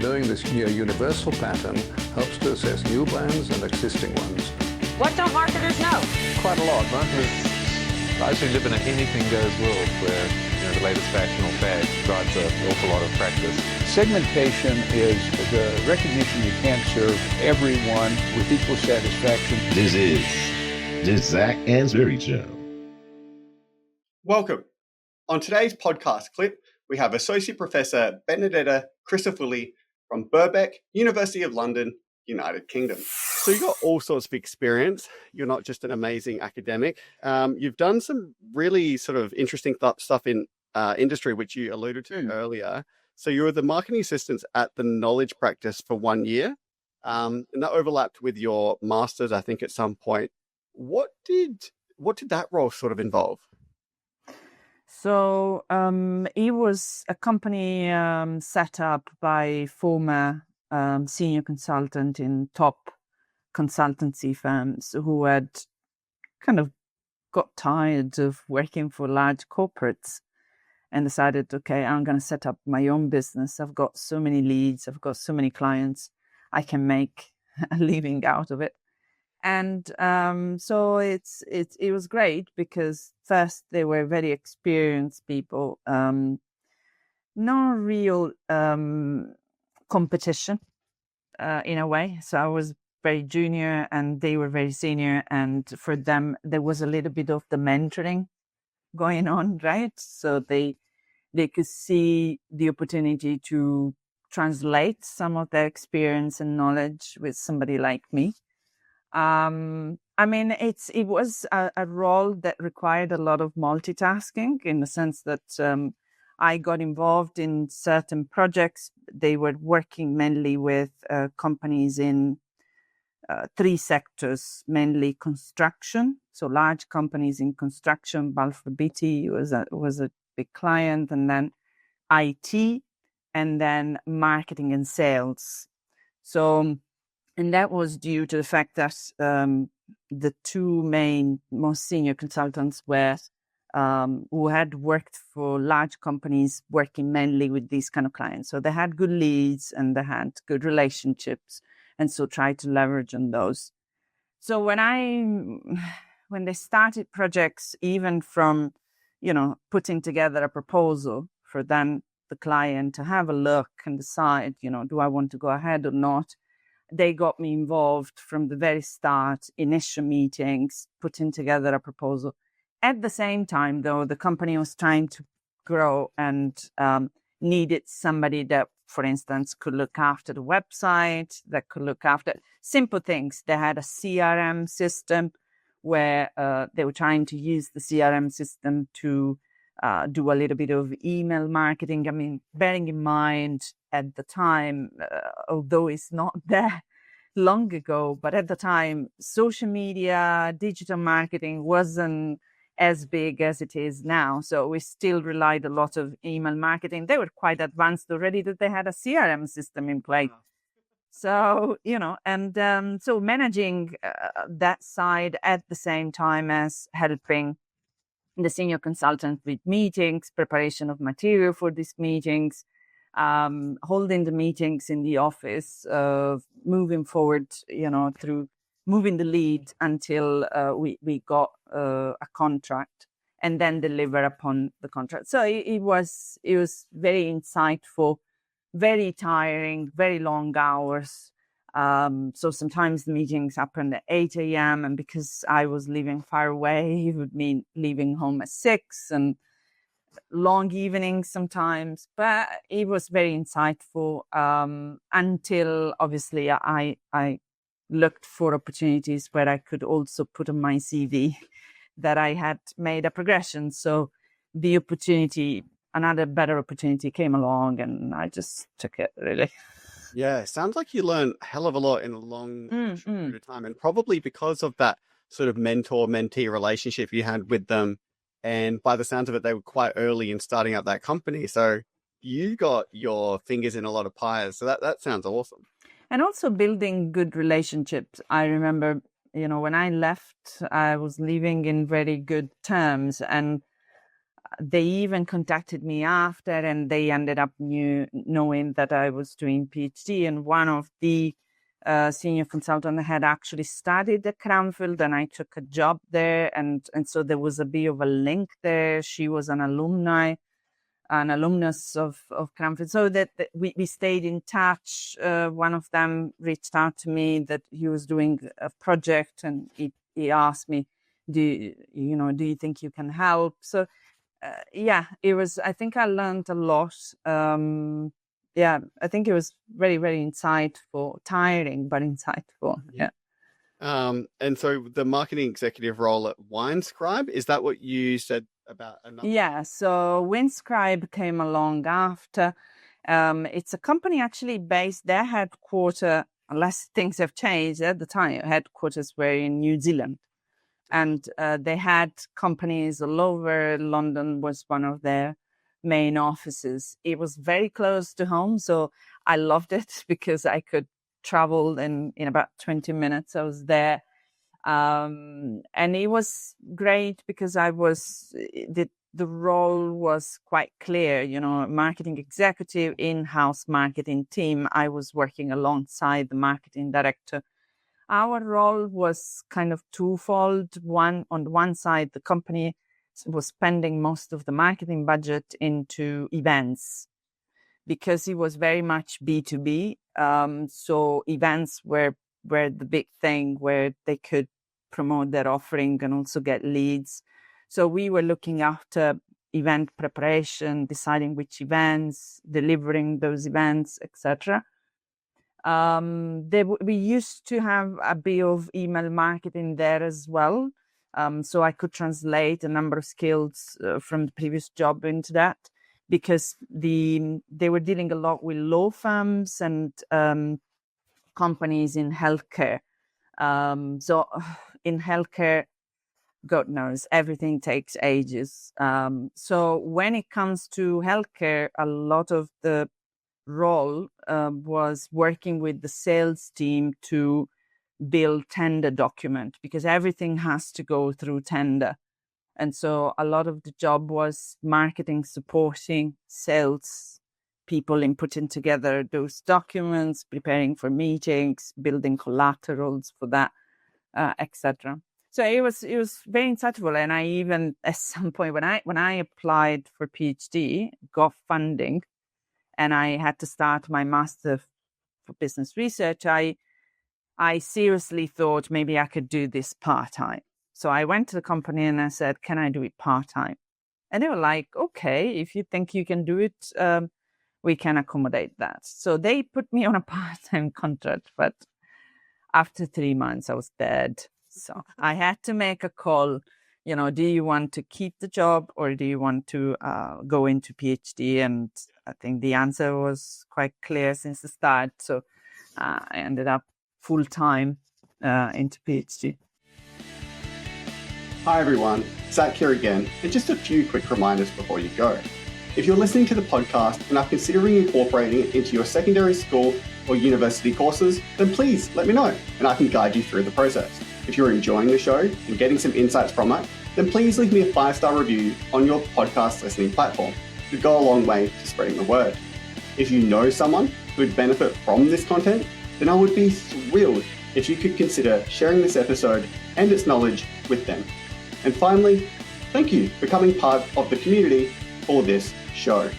Knowing this near universal pattern helps to assess new brands and existing ones. What don't marketers know? Quite a lot. Marketers largely live in an anything-goes world where the latest fashion or fad drives an awful lot of practice. Segmentation is the recognition you can't serve everyone with equal satisfaction. This is the Zach Ansbury Show. Welcome. On today's podcast clip, we have Associate Professor Benedetta Crisafulli from Birkbeck, University of London, United Kingdom. So you've got all sorts of experience. You're not just an amazing academic. You've done some really sort of interesting stuff in industry, which you alluded to earlier. So you were the marketing assistant at the knowledge practice for 1 year. And that overlapped with your master's, I think, at some point. What did that role sort of involve? So it was a company set up by former senior consultant in top consultancy firms who had kind of got tired of working for large corporates and decided, okay, I'm going to set up my own business. I've got so many leads. I've got so many clients. I can make a living out of it. And so it was great because first they were very experienced people, no real competition in a way. So I was very junior and they were very senior. And for them, there was a little bit of the mentoring going on, right? So they could see the opportunity to translate some of their experience and knowledge with somebody like me. I mean, it was a role that required a lot of multitasking in the sense that I got involved in certain projects. They were working mainly with companies in three sectors, mainly construction. So large companies in construction. Balfour Beatty was a big client, and then IT, and then marketing and sales. So. And that was due to the fact that the two most senior consultants were who had worked for large companies working mainly with these kind of clients. So they had good leads and they had good relationships, and so tried to leverage on those. So when they started projects, even from putting together a proposal for then the client to have a look and decide, do I want to go ahead or not? They got me involved from the very start, initial meetings, putting together a proposal. At the same time, though, the company was trying to grow and needed somebody that, for instance, could look after the website, that could look after simple things. They had a CRM system where they were trying to use the CRM system to do a little bit of email marketing. I mean, bearing in mind, at the time, although it's not there long ago, but at the time, social media, digital marketing wasn't as big as it is now. So we still relied a lot of email marketing. They were quite advanced already that they had a CRM system in place. So, so managing that side at the same time as helping the senior consultant with meetings, preparation of material for these meetings, holding the meetings in the office, moving forward, through moving the lead until we got a contract, and then deliver upon the contract. So it was very insightful, very tiring, very long hours. So sometimes the meetings happened at 8 a.m. and because I was living far away, it would mean leaving home at 6 and long evenings sometimes, but it was very insightful until obviously I looked for opportunities where I could also put on my CV that I had made a progression. So the opportunity, another better opportunity came along and I just took it, really. Yeah, it sounds like you learned a hell of a lot in a long period of time, and probably because of that sort of mentor-mentee relationship you had with them. And by the sounds of it, they were quite early in starting up that company. So you got your fingers in a lot of pies. So that sounds awesome. And also building good relationships. I remember, when I left, I was leaving in very good terms. And They even contacted me after, and they ended up knowing that I was doing PhD. And one of the senior consultants had actually studied at Cranfield, and I took a job there. And so there was a bit of a link there. She was an alumnus of Cranfield. So that we stayed in touch. One of them reached out to me that he was doing a project, and he asked me, do you think you can help? So it was, I think I learned a lot. I think it was very, very insightful, tiring, but insightful. Yeah. And so the marketing executive role at WineScribe, is that what you said about? Yeah. So WineScribe came along after. It's a company actually based, their headquarters, unless things have changed at the time, headquarters were in New Zealand. And they had companies all over. London was one of their main offices. It was very close to home, so I loved it because I could travel in about 20 minutes. I was there. And it was great because the role was quite clear, marketing executive, in-house marketing team. I was working alongside the marketing director. Our role was kind of twofold. On one side, the company was spending most of the marketing budget into events because it was very much B2B. So events were the big thing where they could promote their offering and also get leads. So we were looking after event preparation, deciding which events, delivering those events, etc. We used to have a bit of email marketing there as well. So I could translate a number of skills from the previous job into that, because they were dealing a lot with law firms and companies in healthcare. So in healthcare, God knows, everything takes ages. So when it comes to healthcare, a lot of the role was working with the sales team to build tender document, because everything has to go through tender. And so a lot of the job was marketing, supporting sales people in putting together those documents, preparing for meetings, building collaterals for that, etc. So it was very insightful. And I even, at some point, when I applied for PhD, got funding, and I had to start my master for business research, I seriously thought maybe I could do this part-time. So I went to the company and I said, can I do it part-time? And they were like, okay, if you think you can do it, we can accommodate that. So they put me on a part-time contract, but after 3 months, I was dead. So I had to make a call, do you want to keep the job or do you want to go into PhD? And I think the answer was quite clear since the start. So I ended up full-time into PhD. Hi everyone, Zach here again, and just a few quick reminders before you go. If you're listening to the podcast and are considering incorporating it into your secondary school or university courses, then please let me know and I can guide you through the process. If you're enjoying the show and getting some insights from it, then please leave me a 5-star review on your podcast listening platform. It would go a long way to spreading the word. If you know someone who would benefit from this content, then I would be thrilled if you could consider sharing this episode and its knowledge with them. And finally, thank you for becoming part of the community for this show.